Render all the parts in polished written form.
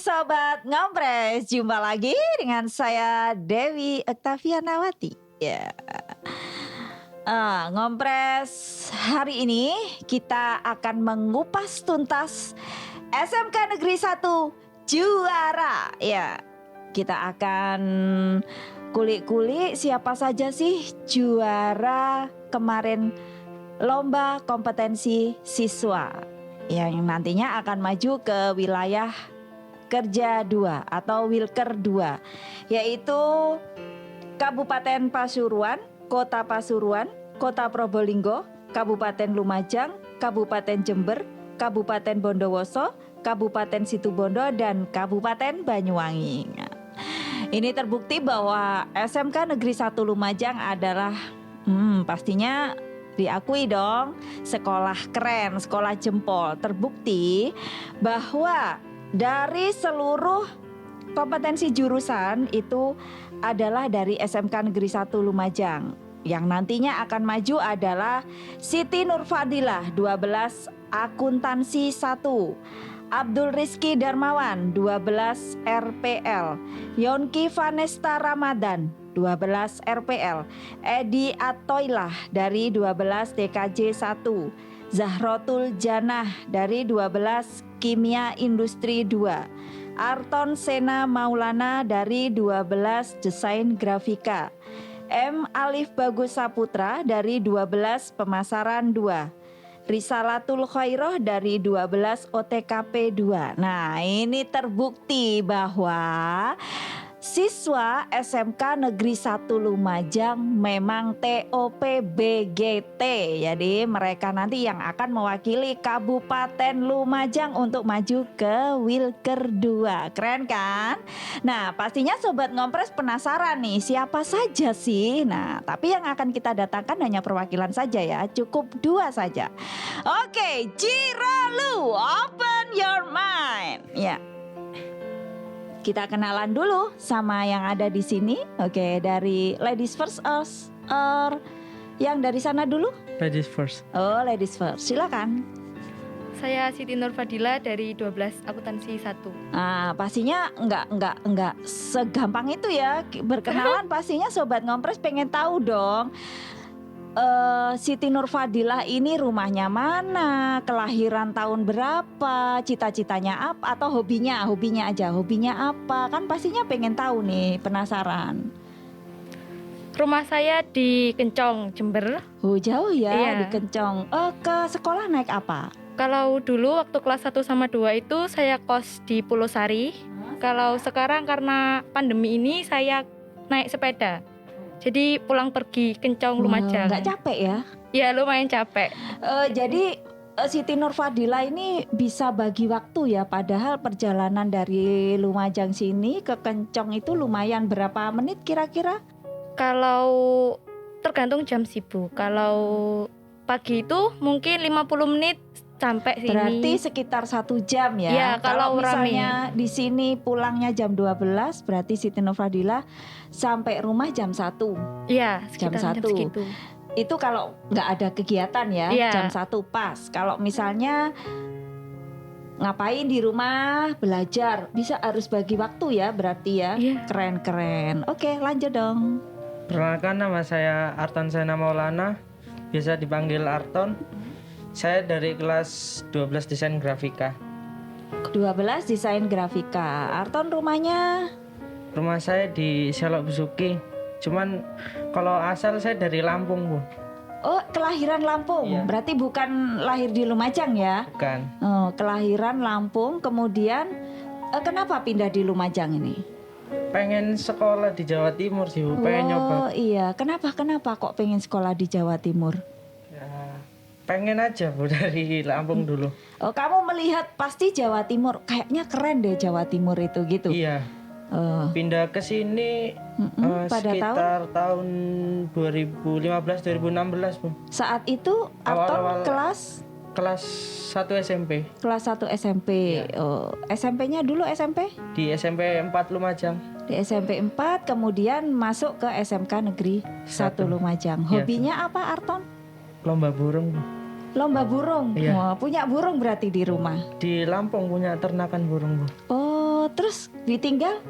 Sobat Ngompres, jumpa lagi dengan saya Dewi Oktavianawati. Ya, Ngompres hari ini kita akan mengupas tuntas SMK Negeri 1 juara. Ya, kita akan kulik-kulik siapa saja sih juara kemarin lomba kompetensi siswa yang nantinya akan maju ke wilayah Kerja 2 atau Wilker 2, yaitu Kabupaten Pasuruan, Kota Pasuruan, Kota Probolinggo, Kabupaten Lumajang, Kabupaten Jember, Kabupaten Bondowoso, Kabupaten Situbondo, dan Kabupaten Banyuwangi. Ini terbukti bahwa SMK Negeri 1 Lumajang adalah pastinya diakui dong, sekolah keren, sekolah jempol. Terbukti bahwa dari seluruh kompetensi jurusan itu adalah dari SMK Negeri 1 Lumajang. Yang nantinya akan maju adalah Siti Nurfadilah 12 Akuntansi 1, Abdul Rizky Darmawan 12 RPL, Yonki Vanesta Ramadan 12 RPL, Edi Atoilah dari 12 DKJ 1, Zahrotul Janah dari 12 Kimia Industri 2, Arton Sena Maulana dari 12 Desain Grafika, M. Alif Bagus Saputra dari 12 Pemasaran 2, Risalatul Khairoh dari 12 OTKP 2. Nah, ini terbukti bahwa siswa SMK Negeri 1 Lumajang memang TOP BGT. Jadi mereka nanti yang akan mewakili Kabupaten Lumajang untuk maju ke Wilker 2. Keren kan? Nah, pastinya Sobat Ngompres penasaran nih siapa saja sih? Nah, tapi yang akan kita datangkan hanya perwakilan saja ya. Cukup 2 saja. Oke, Jiralu, open your mind. Ya. Kita kenalan dulu sama yang ada di sini. Oke, dari ladies first or yang dari sana dulu? Ladies first. Oh, ladies first. Silakan. Saya Siti Nurfadilah dari 12 Akuntansi 1. Pastinya enggak segampang itu ya berkenalan. Pastinya Sobat Ngompres pengen tahu dong. Siti Nurfadilah ini rumahnya mana, kelahiran tahun berapa, cita-citanya apa, atau hobinya apa, kan pastinya pengen tahu nih, penasaran. Rumah saya di Kencong, Jember. Oh, jauh ya. Iya. Di Kencong. Ke sekolah naik apa? Kalau dulu waktu kelas 1 sama 2 itu saya kos di Pulau Sari. Kalau sekarang karena pandemi ini saya naik sepeda. Jadi pulang pergi Kencong Lumajang. Nggak capek ya? Ya lumayan capek. Jadi Siti Nurfadilah ini bisa bagi waktu ya. Padahal perjalanan dari Lumajang sini ke Kencong itu lumayan berapa menit kira-kira? Kalau tergantung jam sibuk. Kalau pagi itu mungkin 50 menit sampai sini. Berarti sekitar 1 jam ya. Ya, kalau misalnya di sini pulangnya jam 12, berarti Siti Nurfadilah sampai rumah jam 1. Iya, Jam sekitar 1. jam segitu. Itu kalau nggak ada kegiatan ya, Iya. jam 1 pas. Kalau misalnya ngapain di rumah, belajar, bisa harus bagi waktu ya berarti ya. Iya. Keren-keren. Oke, lanjut dong. Perkenalkan, nama saya Arton Sena Maulana, biasa dipanggil Arton. Saya dari kelas 12 Desain Grafika. 12 Desain Grafika. Arton rumahnya? Rumah saya di Selok Besuki. Cuman kalau asal saya dari Lampung, Bu. Oh, kelahiran Lampung. Iya. Berarti bukan lahir di Lumajang ya? Bukan. Oh, kelahiran Lampung, kemudian kenapa pindah di Lumajang ini? Pengen sekolah di Jawa Timur sih, Bu. Pengen nyoba. Oh iya, kenapa kok pengen sekolah di Jawa Timur? Ya, pengen aja, Bu, dari Lampung dulu. Oh, kamu melihat pasti Jawa Timur, kayaknya keren deh Jawa Timur itu gitu. Iya. Oh, Pindah ke sini pada sekitar tahun 2015-2016, Bu. saat itu Arton Awal-awal kelas 1 SMP. 1 SMP. Iya. Oh, SMP-nya dulu SMP? Di SMP 4 Lumajang. Di SMP 4 kemudian masuk ke SMK Negeri 1 Lumajang. Iya, Hobinya apa Arton? Lomba burung, Bu. Lomba burung. Iya. Wah, punya burung berarti di rumah. Di Lampung punya ternakan burung, Bu. Oh, Terus ditinggal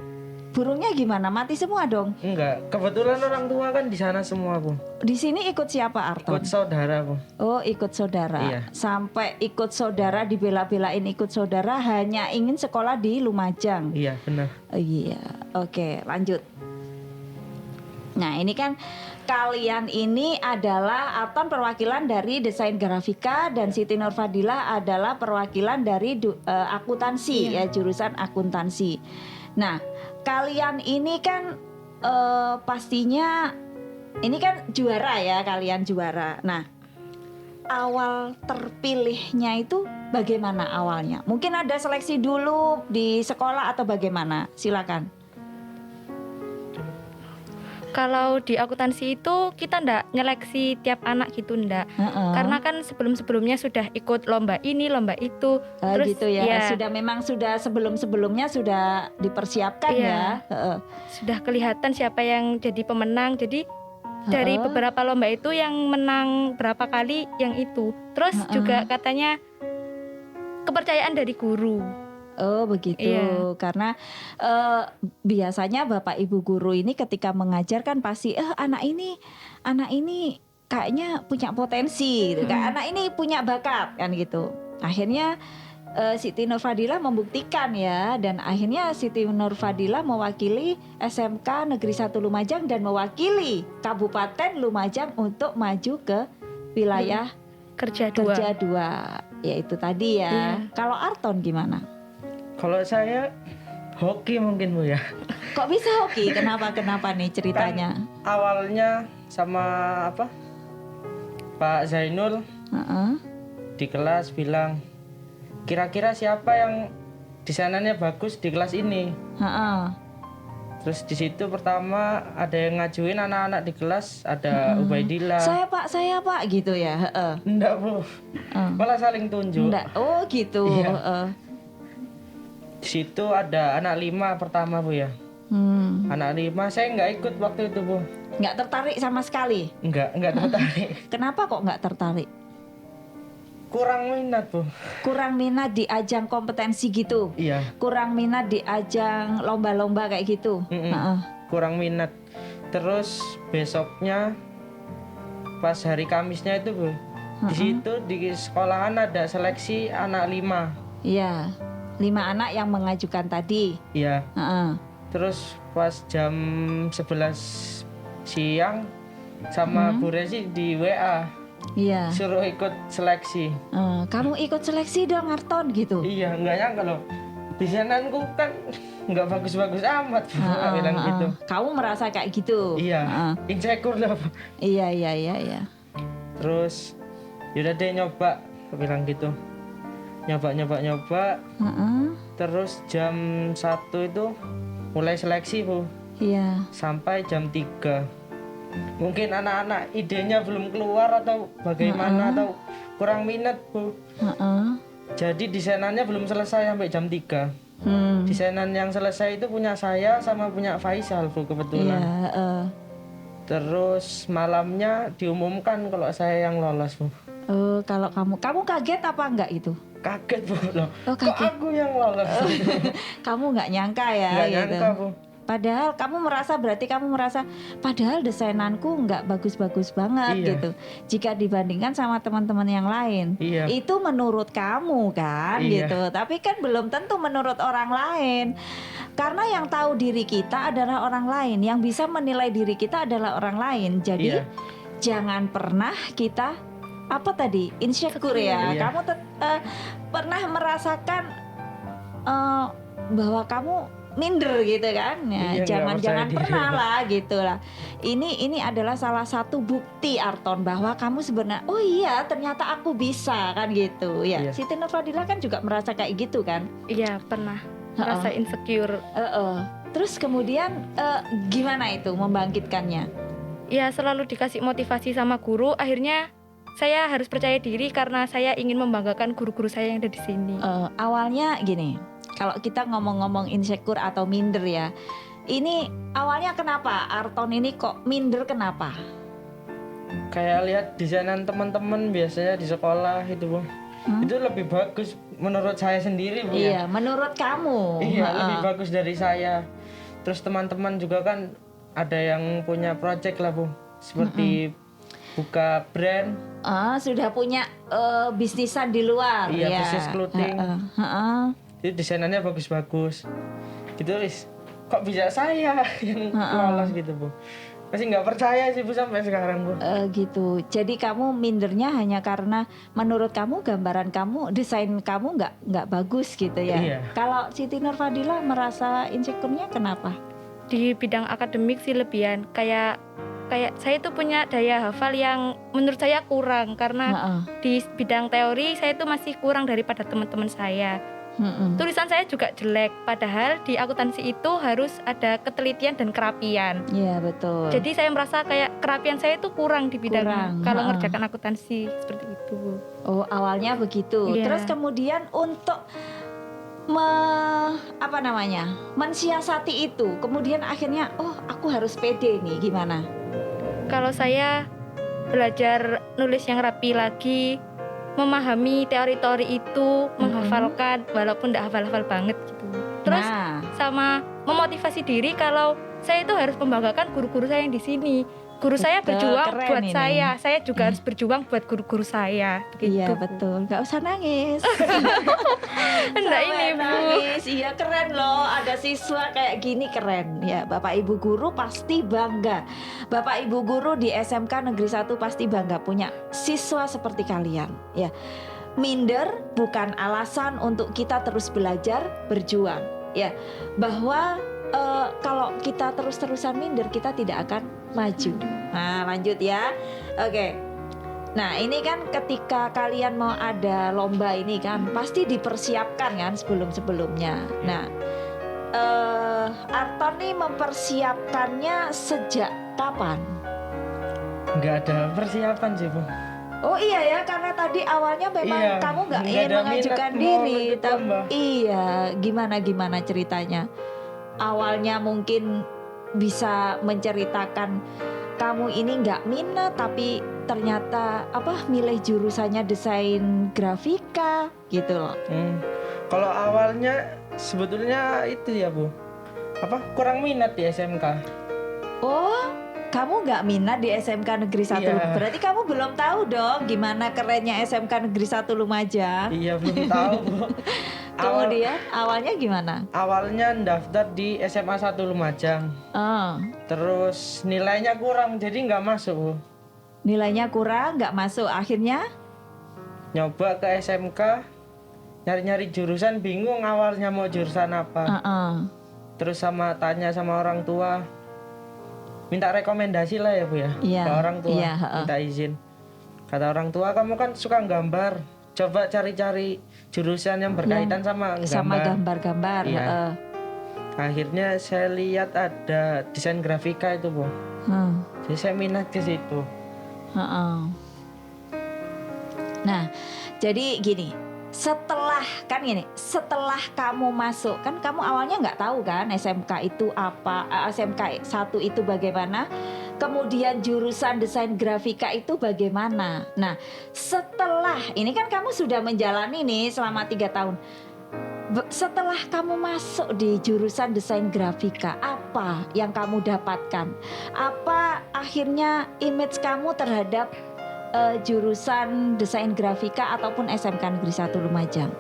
burungnya gimana? Mati semua dong? Enggak, kebetulan orang tua kan di sana semua Bu. Di sini ikut siapa Arton? Ikut saudara Bu. Oh, ikut saudara. Iya. Sampai ikut saudara, dibela-belain ikut saudara hanya ingin sekolah di Lumajang. Iya benar. Oh, iya. Oke, lanjut. Nah, ini kan kalian ini adalah Arton perwakilan dari desain grafika dan Siti Nurfadila adalah perwakilan dari akuntansi ya, jurusan akuntansi. Nah, kalian ini kan pastinya ini kan juara ya, kalian juara. Nah, awal terpilihnya itu bagaimana awalnya? Mungkin ada seleksi dulu di sekolah atau bagaimana? Silakan. Kalau di akuntansi itu kita ndak nyeleksi tiap anak gitu ndak. Karena kan sebelum-sebelumnya sudah ikut lomba ini, lomba itu. Terus gitu ya. Sudah sebelum-sebelumnya sudah dipersiapkan ya. Sudah kelihatan siapa yang jadi pemenang. Jadi dari beberapa lomba itu yang menang berapa kali yang itu. Terus juga katanya kepercayaan dari guru. Oh begitu, Iya. Karena biasanya bapak ibu guru ini ketika mengajar kan pasti anak ini kayaknya punya potensi, gitu. Anak ini punya bakat kan gitu. Akhirnya Siti Nurfadila membuktikan ya, dan akhirnya Siti Nurfadila mewakili SMK Negeri 1 Lumajang dan mewakili Kabupaten Lumajang untuk maju ke wilayah Kerja kerja 2, 2. yaitu tadi ya. Iya. Kalau Arton gimana? Kalau saya hoki mungkin Bu ya. Kok bisa hoki? Kenapa nih ceritanya? Kan awalnya sama Pak Zainul di kelas bilang, kira-kira siapa yang desainannya bagus di kelas ini? Terus di situ pertama ada yang ngajuin anak-anak di kelas, ada Ubaidillah. Saya pak gitu ya. Enggak Bu, malah saling tunjuk. Enggak. Oh gitu. Iya. Di situ ada anak 5 pertama Bu ya. Anak 5 saya nggak ikut waktu itu Bu. Nggak tertarik sama sekali? Nggak tertarik. Kenapa kok nggak tertarik? Kurang minat Bu. Kurang minat di ajang kompetensi gitu? Iya. Kurang minat di ajang lomba-lomba kayak gitu? Kurang minat. Terus besoknya pas hari Kamisnya itu Bu, di situ di sekolahan ada seleksi anak 5. Iya, 5 anak yang mengajukan tadi. Iya. Terus pas jam 11 siang sama Bu Resi di WA. Iya. Suruh ikut seleksi. Kamu ikut seleksi dong Arton gitu? Iya, nggak nyangka loh. Desainanku kan nggak bagus-bagus amat. Bilang gitu. Kamu merasa kayak gitu? Iya. Insecure lah. Iya. Terus yaudah deh nyoba, bilang gitu. Nyoba. Terus jam 1 itu mulai seleksi Bu. Iya. Sampai jam 3. Mungkin anak-anak idenya belum keluar atau bagaimana, atau kurang minat Bu. Jadi desainannya belum selesai sampai jam 3. Desainan yang selesai itu punya saya sama punya Faisal Bu kebetulan. Iya. Terus malamnya diumumkan kalau saya yang lolos Bu. Oh, kalau kamu kaget apa enggak itu? Kaget Bu loh. Oh, Kok kaget. aku yang lolos? Kamu nggak nyangka ya? Nggak gitu. nyangka Bu. Padahal berarti kamu merasa padahal desainanku nggak bagus-bagus banget Iya. gitu. Jika dibandingkan sama teman-teman yang lain, Iya. itu menurut kamu kan Iya. gitu. Tapi kan belum tentu menurut orang lain. Karena yang tahu diri kita adalah orang lain, yang bisa menilai diri kita adalah orang lain. Jadi Iya. jangan pernah kita insecure ya. Iya. Kamu pernah merasakan bahwa kamu minder gitu kan ya, Iya, jangan nggak percaya diri. pernah lah gitu lah. Ini adalah salah satu bukti Arton bahwa kamu sebenarnya oh iya ternyata aku bisa kan gitu ya. Iya. Siti Nurfadila kan juga merasa kayak gitu kan. Iya, pernah merasa insecure. Terus kemudian gimana itu membangkitkannya? Ya, selalu dikasih motivasi sama guru. Akhirnya saya harus percaya diri karena saya ingin membanggakan guru-guru saya yang ada di sini. Awalnya gini, kalau kita ngomong-ngomong insecure atau minder ya, ini awalnya kenapa Arton ini kok minder, kenapa? Kayak lihat desainan teman-teman biasanya di sekolah itu Bu. Itu lebih bagus menurut saya sendiri Bu Iya, ya. menurut kamu. Iya, Heeh. lebih bagus dari saya. Terus teman-teman juga kan ada yang punya project lah Bu, seperti buka brand. Sudah punya bisnisan di luar Iya, ya. bisnis clothing. Heeh. Itu desainannya bagus-bagus. Gitu wis. Kok bisa saya yang lolos gitu Bu? Masih nggak percaya sih Bu sampai sekarang Bu. Gitu. Jadi kamu mindernya hanya karena menurut kamu gambaran kamu, desain kamu nggak bagus gitu ya. Iya. Kalau Siti Nurfadila merasa insecure-nya kenapa? Di bidang akademik sih lebihan, kayak saya itu punya daya hafal yang menurut saya kurang, karena Heeh. di bidang teori saya itu masih kurang daripada teman-teman saya. Tulisan saya juga jelek, padahal di akuntansi itu harus ada ketelitian dan kerapian. Iya betul. Jadi saya merasa kayak kerapian saya itu kurang di bidang Kurang, kalau ha-ha. ngerjakan akuntansi seperti itu. Oh awalnya begitu. Iya. Terus kemudian untuk mensiasati itu, kemudian akhirnya aku harus pede nih, gimana? Kalau saya belajar nulis yang rapi lagi, memahami teori-teori itu, menghafalkan walaupun tidak hafal-hafal banget gitu. Terus Nah, sama memotivasi diri kalau saya itu harus membanggakan guru-guru saya yang di sini. Guru saya Betul, berjuang keren buat ini. saya juga harus berjuang buat guru-guru saya. Begitu. iya betul, nggak usah nangis. Enggak ini Sampai Bu. nangis, iya keren loh. Ada siswa kayak gini keren. Ya, Bapak Ibu guru pasti bangga. Bapak Ibu guru di SMK Negeri 1 pasti bangga punya siswa seperti kalian. Ya, minder bukan alasan untuk kita terus belajar, berjuang. Ya, bahwa kalau kita terus-terusan minder kita tidak akan maju. Nah, lanjut ya. Oke. Nah, ini kan ketika kalian mau ada lomba ini kan pasti dipersiapkan kan sebelum-sebelumnya. Nah, Arton nih mempersiapkannya sejak kapan? Nggak ada persiapan sih Bu. Oh iya ya, karena tadi awalnya memang Iya, kamu nggak nggak ingin ada mengajukan minat mau diri. ikut lomba. Iya, gimana ceritanya? Awalnya mungkin bisa menceritakan kamu ini nggak minat tapi ternyata milih jurusannya desain grafika gitu loh. Kalau awalnya sebetulnya itu ya Bu, kurang minat di SMK. Oh, kamu nggak minat di SMK Negeri 1. Iya. Berarti kamu belum tahu dong gimana kerennya SMK Negeri 1 Lumajang. Iya belum tahu Bu. Kemudian awalnya gimana? Awalnya daftar di SMA 1 Lumajang. Terus nilainya kurang jadi nggak masuk Bu. Nilainya kurang, nggak masuk. Akhirnya Nyoba ke SMK, nyari-nyari jurusan, bingung awalnya mau jurusan apa. Terus tanya sama orang tua, minta rekomendasi lah ya Bu ya. Iya, Ke orang tua, iya, minta izin. Kata orang tua, kamu kan suka gambar, coba cari-cari jurusan yang berkaitan sama gambar-gambar. Iya. Akhirnya saya lihat ada desain grafika itu Bu. Jadi saya minat ke situ. Nah, jadi gini, setelah kamu masuk, kan kamu awalnya nggak tahu kan SMK itu apa, SMK 1 itu bagaimana, kemudian jurusan desain grafika itu bagaimana. Nah, setelah ini kan kamu sudah menjalani nih selama 3 tahun. Setelah kamu masuk di jurusan desain grafika, apa yang kamu dapatkan? Apa akhirnya image kamu terhadap jurusan desain grafika ataupun SMK Negeri 1 Lumajang?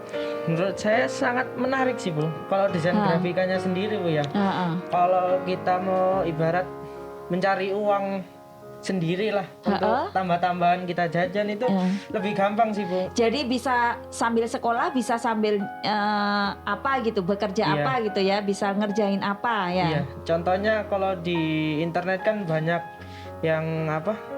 Menurut saya sangat menarik sih Bu. Kalau desain grafikanya sendiri Bu ya. Kalau kita mau ibarat mencari uang sendirilah untuk tambah-tambahan kita jajan itu lebih gampang sih Bu. Jadi bisa sambil sekolah, bisa sambil bekerja Iya. apa gitu ya, bisa ngerjain apa ya. Iya. Contohnya kalau di internet kan banyak yang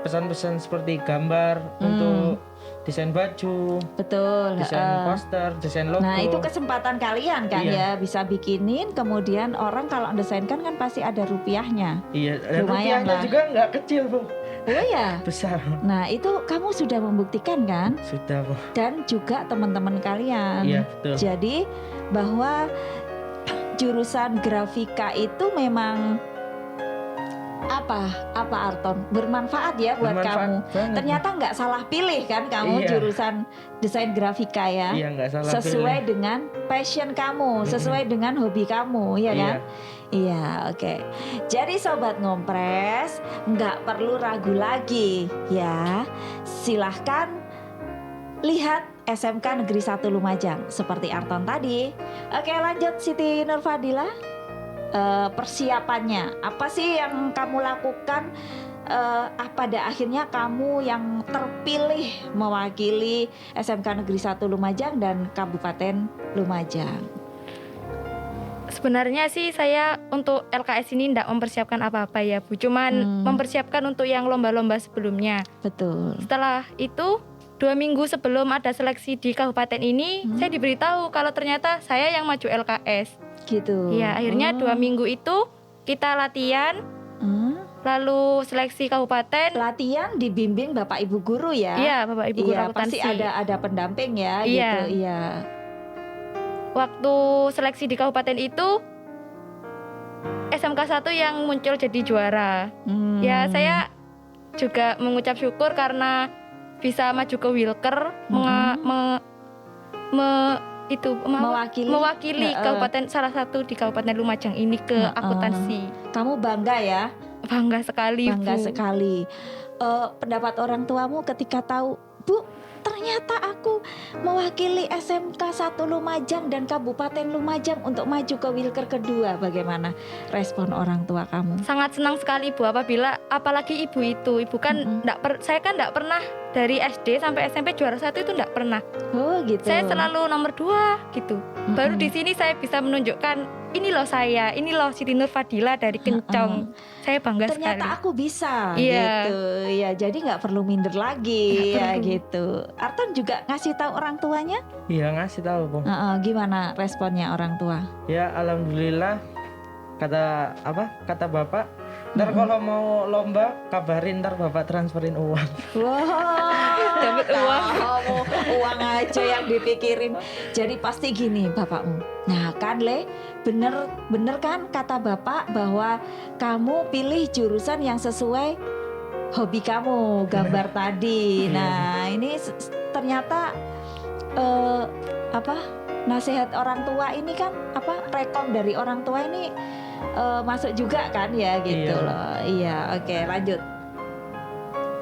pesan-pesan seperti gambar untuk desain baju, Betul. desain poster, desain logo. Nah itu kesempatan kalian kan Iya. ya, bisa bikinin, kemudian orang kalau desain kan pasti ada rupiahnya. Iya, dan Lumayan rupiahnya lah. juga nggak kecil Bu, Oh ya. besar. Nah itu kamu sudah membuktikan kan, Sudah Bu. dan juga teman-teman kalian. Iya betul. Jadi bahwa jurusan grafika itu memang Apa Arton? Bermanfaat ya buat Bermanfaat kamu. banget. Ternyata nggak salah pilih kan kamu Iya. jurusan desain grafika ya. Iya, nggak salah Sesuai pilih. dengan passion kamu, sesuai dengan hobi kamu, ya kan? Iya, oke. Jadi sobat ngompres, nggak perlu ragu lagi ya. Silahkan lihat SMK Negeri 1 Lumajang seperti Arton tadi. Oke, lanjut Siti Nurfadila. Persiapannya apa sih yang kamu lakukan? Pada akhirnya kamu yang terpilih mewakili SMK Negeri 1 Lumajang dan Kabupaten Lumajang. Sebenarnya sih saya untuk LKS ini tidak mempersiapkan apa-apa ya Bu, cuman mempersiapkan untuk yang lomba-lomba sebelumnya. Betul. Setelah itu 2 minggu sebelum ada seleksi di kabupaten ini, saya diberitahu kalau ternyata saya yang maju LKS. Gitu. Ya, akhirnya 2 minggu itu kita latihan, lalu seleksi kabupaten. Latihan dibimbing Bapak Ibu guru ya? Iya, Bapak Ibu guru Iya, akuntansi. pasti ada pendamping ya, Iya. gitu. Iya. Waktu seleksi di kabupaten itu SMK 1 yang muncul jadi juara. Ya, saya juga mengucap syukur karena bisa maju ke Wilker, mewakili kabupaten salah satu di Kabupaten Lumajang ini ke akuntansi. Kamu bangga ya? Bangga sekali, Bangga Bu. sekali. Pendapat orang tuamu ketika tahu, Bu, ternyata aku mewakili SMK 1 Lumajang dan Kabupaten Lumajang untuk maju ke Wilker kedua. Bagaimana respon orang tua kamu? Sangat senang sekali Bu, apalagi ibu itu. Ibu kan saya kan enggak pernah dari SD sampai SMP juara 1 itu enggak pernah. Oh gitu. Saya selalu nomor 2 gitu. Baru di sini saya bisa menunjukkan ini loh saya, ini loh Siti Nurfadila dari Kencong. Saya bangga ternyata sekali. aku bisa, Iya. gitu. Ya, jadi nggak perlu minder lagi, Nggak ya perlu. gitu. Arton juga ngasih tahu orang tuanya? Iya, ngasih tahu Bu. Gimana responnya orang tua? Ya alhamdulillah, kata bapak, ntar kalau mau lomba kabarin, ntar bapak transferin uang. Wow, Dapat uang. kamu uang aja yang dipikirin. Jadi pasti gini bapakmu. Nah kan bener kan kata bapak bahwa kamu pilih jurusan yang sesuai hobi kamu, gambar tadi. Nah ini ternyata nasihat orang tua ini kan rekom dari orang tua ini masuk juga kan ya gitu. Iya. Loh. Iya, oke lanjut.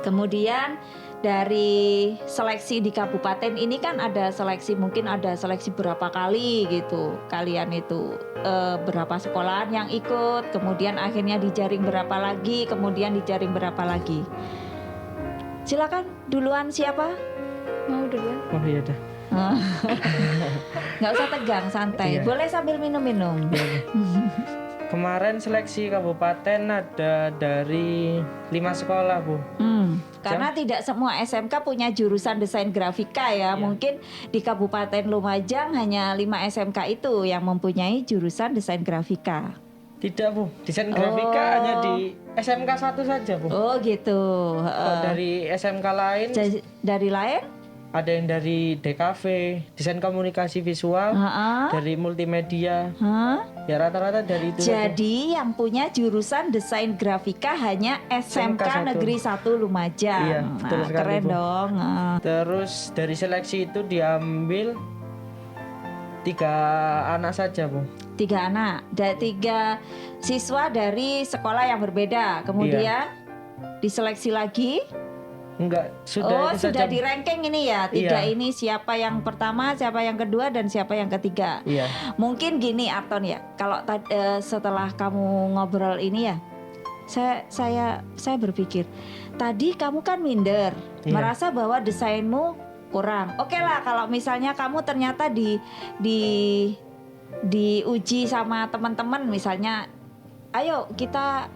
Kemudian dari seleksi di kabupaten ini kan ada seleksi, mungkin ada seleksi berapa kali gitu. Kalian itu berapa sekolahan yang ikut, kemudian akhirnya dijaring berapa lagi, kemudian dijaring berapa lagi. Silakan duluan siapa? Mau duluan? Oh iya dah. Nggak usah tegang, santai. Iya. Boleh sambil minum-minum. Kemarin seleksi kabupaten ada dari 5 sekolah Bu. Karena tidak semua SMK punya jurusan desain grafika ya. Iya. Mungkin di Kabupaten Lumajang hanya 5 SMK itu yang mempunyai jurusan desain grafika. Tidak Bu, desain grafika hanya di SMK 1 saja Bu. Oh gitu. Kalau dari SMK lain Dari lain? ada yang dari DKV, desain komunikasi visual, dari multimedia. Ya rata-rata dari itu. Jadi yang punya jurusan desain grafika hanya SMK SMK 1. Negeri 1 Lumajang. Iya, betul sekali, keren Bu. dong. Terus dari seleksi itu diambil 3 anak saja Bu. 3 anak, 3 siswa dari sekolah yang berbeda. Kemudian diseleksi lagi. Enggak, sudah itu sudah saja. di ranking ini ya. 3 Iya. ini siapa yang pertama, siapa yang kedua, dan siapa yang ketiga. Iya. Mungkin gini Arton ya. Kalau setelah kamu ngobrol ini ya, saya berpikir tadi kamu kan minder, Iya. merasa bahwa desainmu kurang. Oke lah kalau misalnya kamu ternyata diuji sama teman-teman, misalnya ayo kita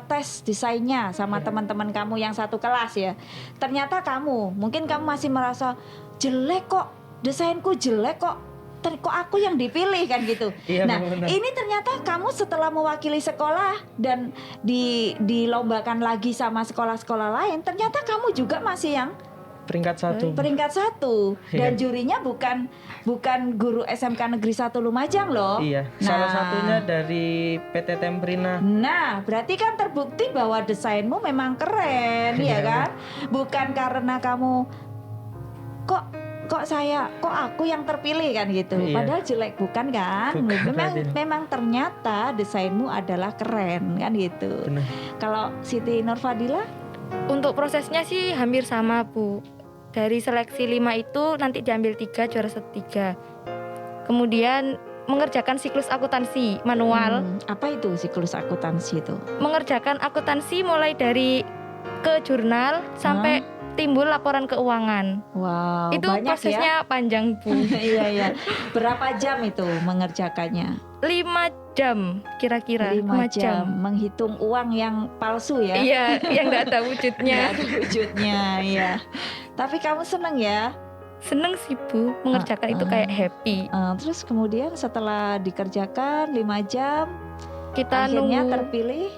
tes desainnya sama teman-teman kamu yang satu kelas ya. Ternyata mungkin kamu masih merasa jelek kok, desainku jelek kok aku yang dipilih kan gitu. Iya, Nah benar. ini ternyata kamu setelah mewakili sekolah dan dilombakan lagi sama sekolah-sekolah lain, ternyata kamu juga masih yang peringkat 1. Peringkat 1 dan Iya. jurinya bukan guru SMK Negeri 1 Lumajang loh. Iya, salah satunya dari PT Temprina. Nah, berarti kan terbukti bahwa desainmu memang keren, ya Iya. kan? Bukan karena kamu kok aku yang terpilih kan gitu. Iya. Padahal jelek bukan kan? Bukan, Raden. Memang ternyata desainmu adalah keren kan gitu. Benar. Kalau Siti Nurfadila? Untuk prosesnya sih hampir sama Bu. Dari seleksi 5 itu nanti diambil 3, juara 3. Kemudian mengerjakan siklus akuntansi manual. Apa itu siklus akuntansi itu? Mengerjakan akuntansi mulai dari ke jurnal sampai timbul laporan keuangan. Wow, Itu banyak prosesnya panjang Bu. ya. Iya. Berapa jam itu mengerjakannya? 5 jam kira-kira. 5 jam. Menghitung uang yang palsu ya? Iya, yang nggak ada wujudnya. Nggak ada wujudnya, ya. Tapi kamu seneng ya? Seneng sih Bu, mengerjakan itu kayak happy. Terus kemudian setelah dikerjakan 5 jam, Kita akhirnya nunggu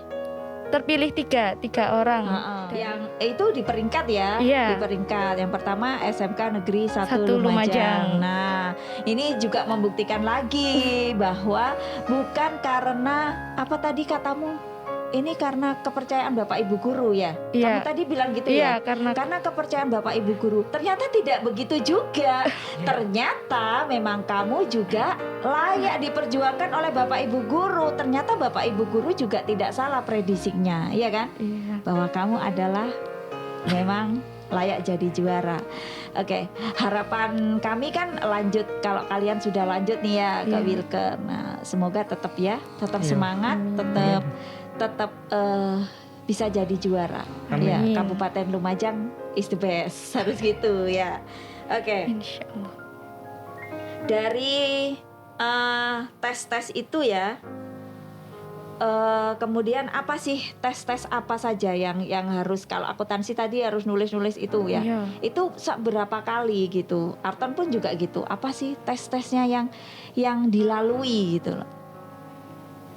terpilih 3 orang. Yang itu di peringkat ya? Iya. Di peringkat. Yang pertama SMK Negeri 1 1 Lumajang. Lumajang. Nah, ini juga membuktikan lagi bahwa bukan karena apa tadi katamu? Ini karena kepercayaan Bapak Ibu guru ya? Kamu Iya. tadi bilang gitu Iya, ya? karena Kepercayaan Bapak Ibu guru. Ternyata tidak begitu juga. Ternyata memang kamu juga layak diperjuangkan oleh Bapak Ibu guru. Ternyata Bapak Ibu guru juga tidak salah prediksinya, iya kan? iya. Bahwa kamu adalah memang layak jadi juara. Oke, harapan kami kan lanjut. Kalau kalian sudah lanjut nih ya ke Iya. Wilke. Nah, semoga tetap ya, tetap Iya. semangat, tetap bisa jadi juara. Amin. Ya, Kabupaten Lumajang is the best. Harus gitu ya. Oke. Insya Allah. Dari tes-tes itu ya, kemudian apa sih tes-tes apa saja yang harus, kalau akuntansi tadi harus nulis-nulis itu ya, Iya. itu berapa kali gitu. Arton pun juga gitu. Apa sih tes-tesnya yang dilalui gitu loh?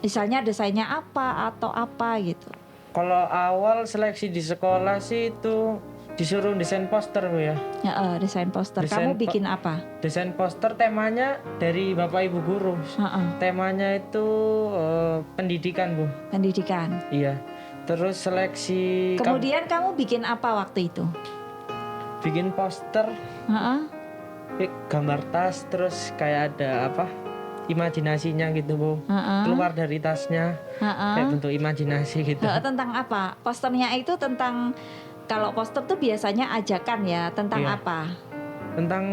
Misalnya desainnya apa atau apa gitu. Kalau awal seleksi di sekolah sih itu disuruh desain poster Bu ya. Ya, desain poster. Desain Kamu bikin apa? Desain poster temanya dari Bapak Ibu guru. Temanya itu pendidikan Bu. Pendidikan. Iya. Terus seleksi Kemudian kamu bikin apa waktu itu? bikin poster, gambar tas, terus kayak ada apa? Imajinasinya gitu Bu. Keluar dari tasnya. Kayak bentuk imajinasi gitu. Tentang apa? Posternya itu tentang, kalau poster tuh biasanya ajakan ya, tentang Iya. apa? Tentang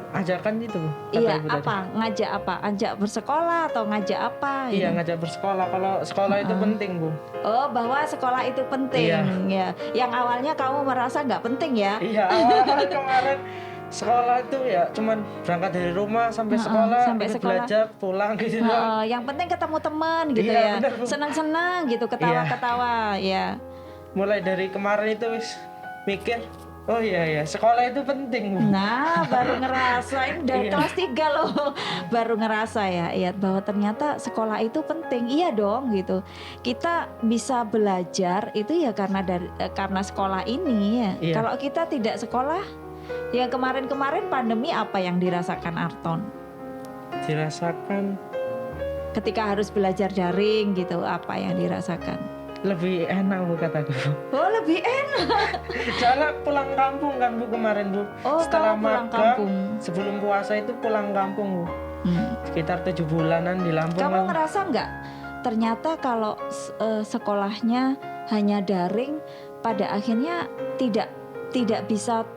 ajakan itu Bu. kata Iya, Ibu tadi. apa? Ngajak apa? Ajak bersekolah atau ngajak apa? Iya, gitu? ngajak bersekolah. Kalau sekolah itu penting Bu. Oh, bahwa sekolah itu penting ya. Yang awalnya kamu merasa nggak penting ya? Iya, awal kemarin sekolah itu ya cuman berangkat dari rumah sampai sekolah, sampai ikut sekolah. belajar, pulang gitu doang. Yang penting ketemu teman gitu Iya, ya. benar, Bu. Senang-senang gitu, ketawa-ketawa ya. Mulai dari kemarin itu wis mikir, oh iya sekolah itu penting Bu. Nah, baru ngerasain dari Iya. kelas 3 loh. Baru ngerasa ya bahwa ternyata sekolah itu penting. Iya dong gitu. Kita bisa belajar itu ya karena sekolah ini ya. Iya. Kalau kita tidak sekolah, ya kemarin-kemarin pandemi apa yang dirasakan Arton? Dirasakan Ketika harus belajar daring gitu, apa yang dirasakan? lebih enak Bu kataku. Oh, lebih enak. Soalnya pulang kampung kan Bu kemarin Bu. Oh, Setelah kamu pulang magang, kampung. sebelum puasa itu pulang kampung Bu. Hmm. Sekitar 7 bulanan di Lampung. Kamu kan. ngerasa nggak ternyata kalau sekolahnya hanya daring, pada akhirnya tidak bisa,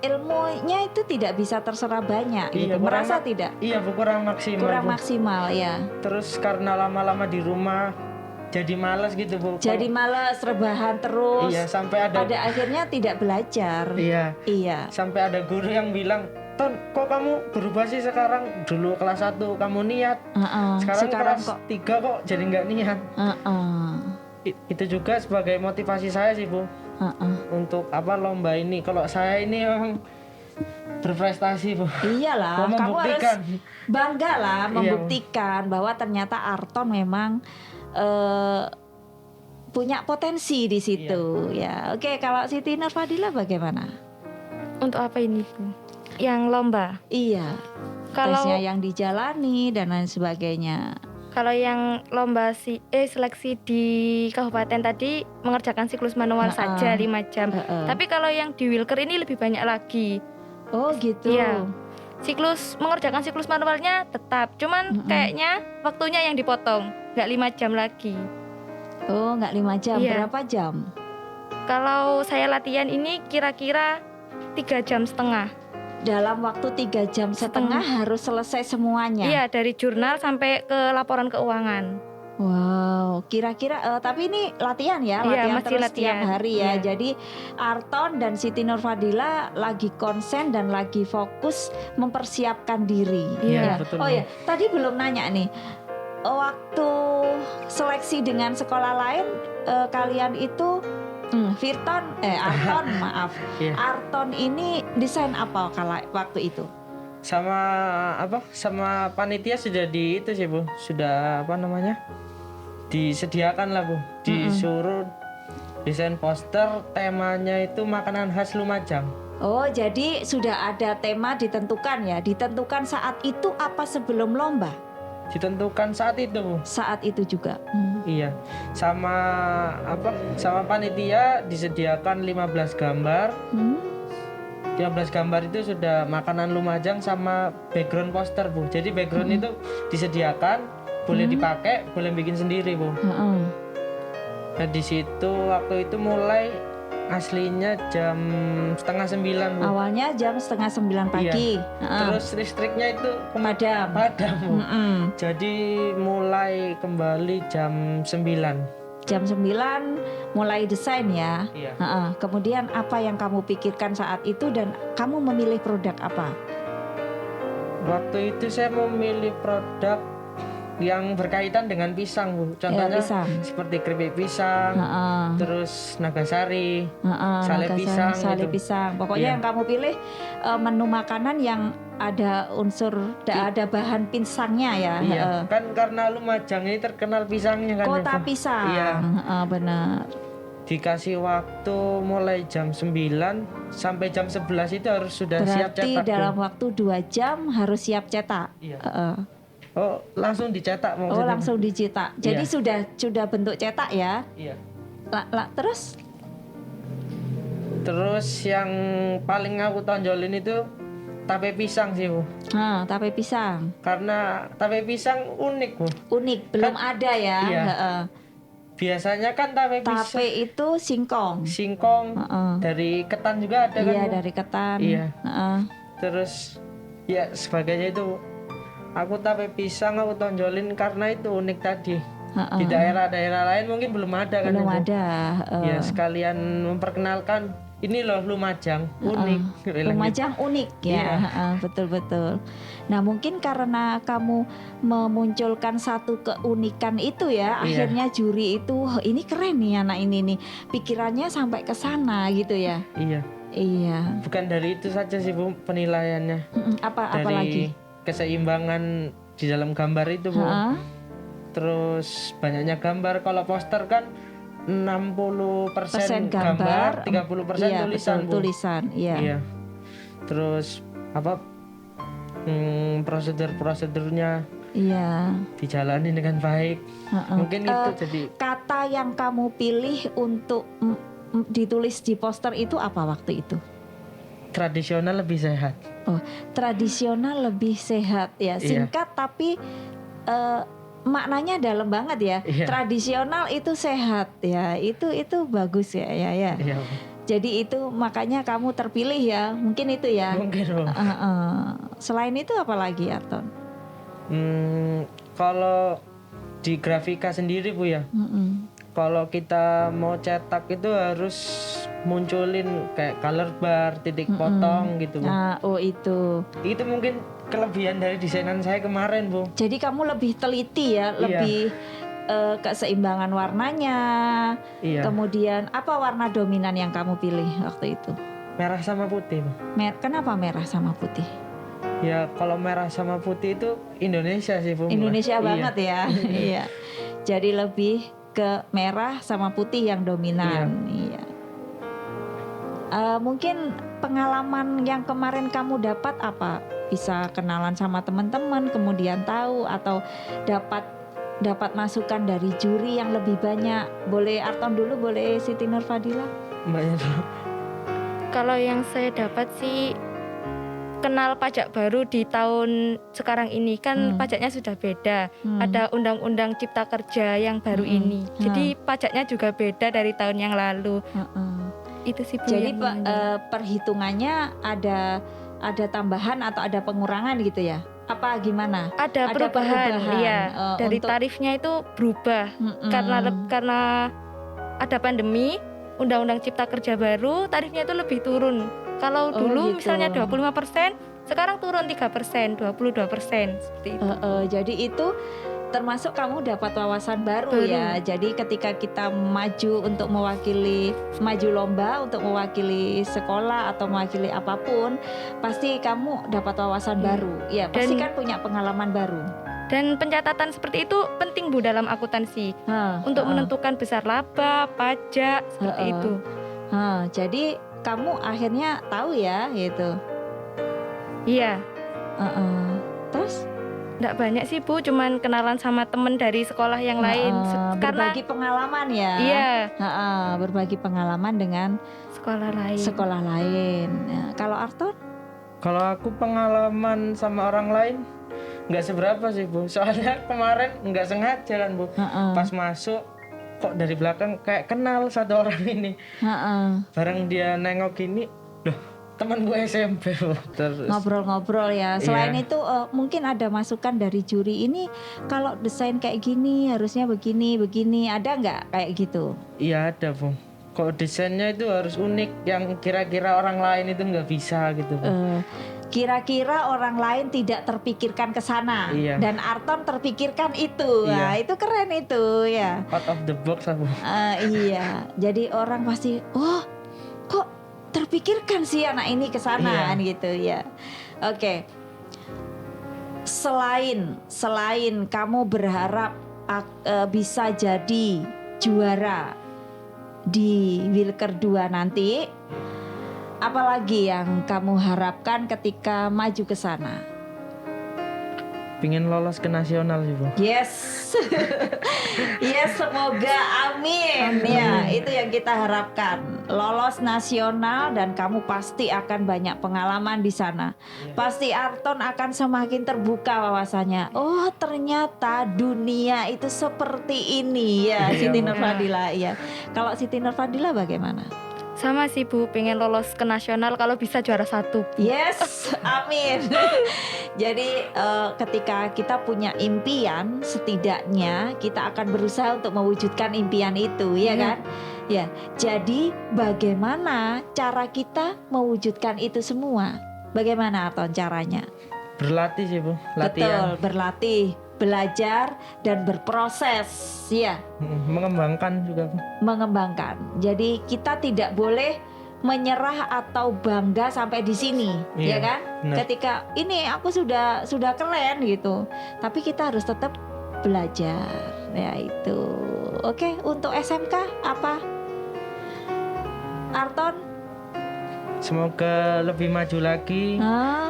ilmunya itu tidak bisa terserap banyak gitu. Iya, Merasa tidak? Iya Bu, kurang maksimal Kurang Bu. maksimal ya. Terus karena lama-lama di rumah jadi malas gitu Bu. Jadi malas, rebahan terus. Iya, sampai ada Pada akhirnya tidak belajar. Iya, Iya. sampai ada guru yang bilang, "Ton, kok kamu berubah sih sekarang? Dulu kelas 1 kamu niat, sekarang kelas kok. 3 kok jadi nggak niat." Itu juga sebagai motivasi saya sih Bu, untuk lomba ini. Kalau saya ini memang berprestasi Bu. Iyalah, Mau kamu harus membuktikan. bangga lah Iya, membuktikan bahwa ternyata Arton memang punya potensi di situ ya. Oke, kalau Siti Nurfadila bagaimana? Untuk apa ini Bu? Yang lomba. Iya, Kalau tesnya yang dijalani dan lain sebagainya. kalau yang lomba seleksi di kabupaten tadi mengerjakan siklus manual saja 5 jam. Tapi kalau yang di Wilker ini lebih banyak lagi. Oh gitu. Iya. Mengerjakan siklus manualnya tetap, cuman kayaknya waktunya yang dipotong, nggak 5 jam lagi. Oh, nggak 5 jam, Iya. berapa jam? Kalau saya latihan ini kira-kira 3 jam setengah. Dalam waktu 3 jam setengah harus selesai semuanya. Iya, dari jurnal sampai ke laporan keuangan. Wow, kira-kira tapi ini latihan ya, Iya, latihan masih terus latihan. tiap hari ya. Iya. Jadi Arton dan Siti Nurfadila lagi konsen dan lagi fokus mempersiapkan diri. Iya, Ya. betul. Oh ya, tadi belum nanya nih. Waktu seleksi dengan sekolah lain, kalian itu Arton maaf. Iya. Arton ini desain apa waktu itu? Sama panitia sudah di itu sih Bu, sudah disediakan lah Bu, disuruh desain poster, temanya itu makanan khas Lumajang. Oh, jadi sudah ada tema ditentukan ya? Ditentukan saat itu apa sebelum lomba? Ditentukan saat itu Bu. Saat itu juga. Iya, sama panitia disediakan 15 gambar. 15 gambar itu sudah makanan Lumajang sama background poster Bu. Jadi background itu disediakan, boleh dipakai, boleh bikin sendiri Bu. Nah di situ waktu itu mulai aslinya jam 8:30 Bu. Awalnya jam 8:30 pagi. Terus listriknya itu Padam. padam Bu. Jadi mulai kembali jam 9. Jam 9 mulai desain ya. Iya. Kemudian apa yang kamu pikirkan saat itu dan kamu memilih produk apa? Waktu itu saya memilih produk yang berkaitan dengan pisang Bu. Contohnya pisang. seperti keripik pisang, terus nagasari, sale pisang Sale gitu. pisang. Pokoknya Iya. yang kamu pilih menu makanan yang ada unsur, ada bahan pisangnya ya. Iya, kan karena Lumajang ini terkenal pisangnya kan. Kota ya, Bu? pisang. Iya. Benar. Dikasih waktu mulai jam 9 sampai jam 11 itu harus sudah siap Berarti cetak. dalam Bu. waktu 2 jam harus siap cetak. Iya. Oh, langsung dicetak Oh, maksudnya. langsung dicetak. Jadi Iya. sudah bentuk cetak ya. Iya. Terus Terus yang paling aku tonjolin itu tape pisang sih Bu. tape pisang. Karena tape pisang unik Bu. Unik, belum ada ya. Iya. Biasanya kan tape pisang Tape itu singkong. singkong dari ketan juga ada kan Iya, Bu? dari ketan. Iya. Terus ya sebagainya itu aku tape pisang aku tonjolin karena itu unik tadi. Di daerah-daerah lain mungkin belum ada kan Belum Bu? ada. Ya sekalian memperkenalkan ini loh Lumajang unik. Lumajang unik ya. Iya. Betul-betul. Nah, mungkin karena kamu memunculkan satu keunikan itu ya, Iya. akhirnya juri itu ini keren nih anak ini nih. Pikirannya sampai ke sana gitu ya. Iya. Iya. Bukan dari itu saja sih Bu penilaiannya. Apa Dari lagi? keseimbangan di dalam gambar itu Bu. Terus banyaknya gambar. Kalau poster kan 60% gambar, 30% iya, tulisan betul, Bu. tulisan, iya. Iya. Terus prosedurnya Iya. dijalani dengan baik. Mungkin itu jadi Kata yang kamu pilih untuk ditulis di poster itu apa waktu itu? tradisional lebih sehat. Oh, tradisional lebih sehat ya. Iya. Singkat tapi maknanya dalam banget ya. Iya. Tradisional itu sehat ya. Itu bagus ya. Iya. Jadi itu makanya kamu terpilih ya. Mungkin itu ya. Mungkin Bu. Selain itu apa lagi Arton? Kalau di grafika sendiri Bu ya. Kalau kita mau cetak itu harus munculin kayak color bar, titik potong gitu Bu. Nah, itu. Itu mungkin kelebihan dari desainan saya kemarin Bu. Jadi kamu lebih teliti ya, lebih keseimbangan warnanya. Iya. Kemudian apa warna dominan yang kamu pilih waktu itu? Merah sama putih Bu. Kenapa merah sama putih? Ya kalau merah sama putih itu Indonesia sih Bu. Indonesia Iya. banget ya. Iya. Jadi lebih ke merah sama putih yang dominan. Iya. Mungkin pengalaman yang kemarin kamu dapat apa? Bisa kenalan sama teman-teman, kemudian tahu atau dapat masukan dari juri yang lebih banyak. Boleh Arton dulu, boleh Siti Nurfadila? Mbaknya dulu. Kalau yang saya dapat sih kenal pajak baru di tahun sekarang ini kan pajaknya sudah beda. Ada Undang-Undang Cipta Kerja yang baru ini. Jadi pajaknya juga beda dari tahun yang lalu. Itu sih Bu. Jadi yang perhitungannya ada tambahan atau ada pengurangan gitu ya? Apa gimana? ada perubahan, iya. Dari untuk tarifnya itu berubah karena ada pandemi, Undang-Undang Cipta Kerja baru, tarifnya itu lebih turun. Kalau dulu gitu. misalnya 25%, sekarang turun 3%, 22% seperti itu. Jadi itu termasuk kamu dapat wawasan baru ya. Jadi ketika kita maju lomba untuk mewakili sekolah atau mewakili apapun, pasti kamu dapat wawasan baru. Ya, pasti kan punya pengalaman baru. Dan pencatatan seperti itu penting Bu dalam akuntansi untuk menentukan besar laba, pajak seperti itu. Jadi kamu akhirnya tahu ya gitu. Iya. Terus? Nggak banyak sih Bu, cuman kenalan sama temen dari sekolah yang lain. Berbagi pengalaman ya. Iya. Berbagi pengalaman dengan sekolah lain. Nah, kalau Arton? Kalau aku pengalaman sama orang lain nggak seberapa sih Bu. Soalnya kemarin nggak sengaja kan Bu. Pas masuk kok dari belakang kayak kenal satu orang ini. Bareng dia nengok gini, loh teman gue SMP Bu. Terus ngobrol-ngobrol ya. Selain itu mungkin ada masukan dari juri ini, kalau desain kayak gini harusnya begini. Ada nggak kayak gitu? Iya ada Bu. Kok desainnya itu harus unik yang kira-kira orang lain itu nggak bisa gitu Bu. Kira-kira orang lain tidak terpikirkan ke sana. Dan Arton terpikirkan itu. Nah, itu keren itu ya. Out of the box Bu. Iya. Jadi orang pasti, oh kok terpikirkan sih anak ini ke sana gitu ya. Oke. Selain kamu berharap bisa jadi juara di Wilker 2 nanti, apalagi yang kamu harapkan ketika maju ke sana? Pingin lolos ke nasional sih Bu. Yes. Yes, semoga amin. Ya, itu yang kita harapkan. Lolos nasional dan kamu pasti akan banyak pengalaman di sana. Pasti Arton akan semakin terbuka wawasannya. Oh, ternyata dunia itu seperti ini ya, Siti Nurfadila ya. Kalau Siti Nurfadila bagaimana? Sama sih Bu, pengen lolos ke nasional kalau bisa juara 1. Yes, amin. Jadi ketika kita punya impian, setidaknya kita akan berusaha untuk mewujudkan impian itu, ya kan? Ya. Jadi bagaimana cara kita mewujudkan itu semua? Bagaimana Arton caranya? Berlatih sih Bu, latihan. Betul, berlatih, belajar dan berproses, ya. Mengembangkan juga Bu. Mengembangkan. Jadi kita tidak boleh menyerah atau bangga sampai di sini, ya kan? Benar. Ketika ini aku sudah keren gitu, tapi kita harus tetap belajar, ya itu. Oke, untuk SMK apa? Arton? Semoga lebih maju lagi.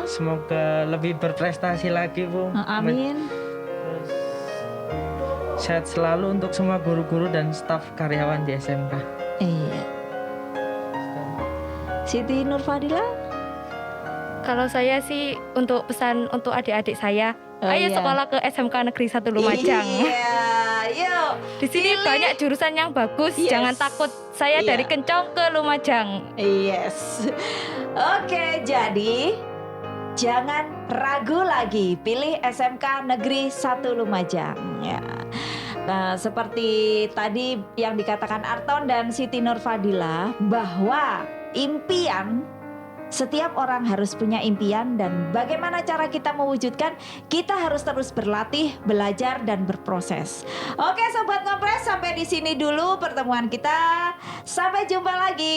Semoga lebih berprestasi lagi Bu. Amin. Terus sehat selalu untuk semua guru-guru dan staf karyawan di SMK. Iya. Siti Nurfadila? Kalau saya sih untuk pesan untuk adik-adik saya, ayo sekolah ke SMK Negeri 1 Lumajang. Iya, yuk. Di sini banyak jurusan yang bagus, jangan takut. Saya dari Kencong ke Lumajang. Yes. Oke, jadi jangan ragu lagi, pilih SMK Negeri 1 Lumajang ya. Nah, seperti tadi yang dikatakan Arton dan Siti Nurfadila, bahwa impian, setiap orang harus punya impian, dan bagaimana cara kita mewujudkan, kita harus terus berlatih, belajar dan berproses. Oke Sobat Ngopres, sampai di sini dulu pertemuan kita. Sampai jumpa lagi.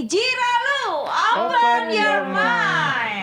Jiralu, open your mind.